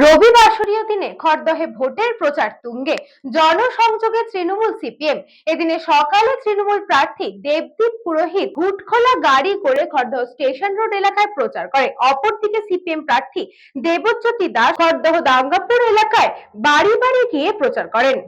রবিবাসরীয় দিনে খড়দহে ভোটের প্রচার তুঙ্গে, জনসংযোগে তৃণমূল সিপিএম। এদিনে সকালে তৃণমূল প্রার্থী দেবদীপ পুরোহিত হুটখোলা গাড়ি করে খড়দহ স্টেশন রোড এলাকায় প্রচার করে। অপরদিকে সিপিএম প্রার্থী দেবজ্যোতি দাস খড়দহ দাঙ্গাপুর এলাকায় বাড়ি বাড়ি গিয়ে প্রচার করেন।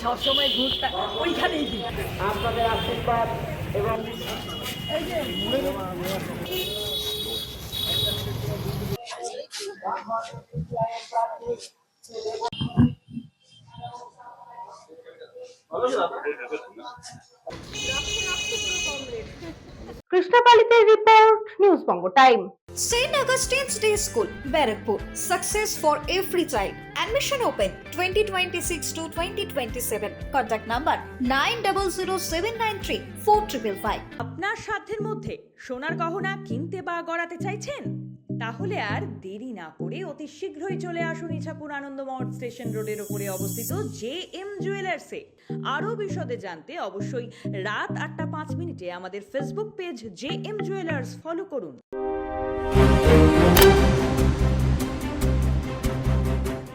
সবসময় ঘুরতে ওইখানেই দিই আপনাদের আশীর্বাদ এবং এই যে কৃষ্ণপালিতের report, news Banga time. St. Augustine's Day School, Barakpur. Success for every child. Admission open 2026 to 2027. Contact number 9007934555. আপনার সাধ্যের মধ্যে সোনার গহনা কিনতে বা গড়াতে চাইছেন? তাহলে আর দেরি না করে অতি শীঘ্রই চলে আসুন ইছাপুর আনন্দমঠ স্টেশন রোডের উপরে অবস্থিত JM জুয়েলার্সে। আরও বিশদে জানতে অবশ্যই রাত 8টা 5 মিনিটে আমাদের Facebook page JM jewellers follow করুন।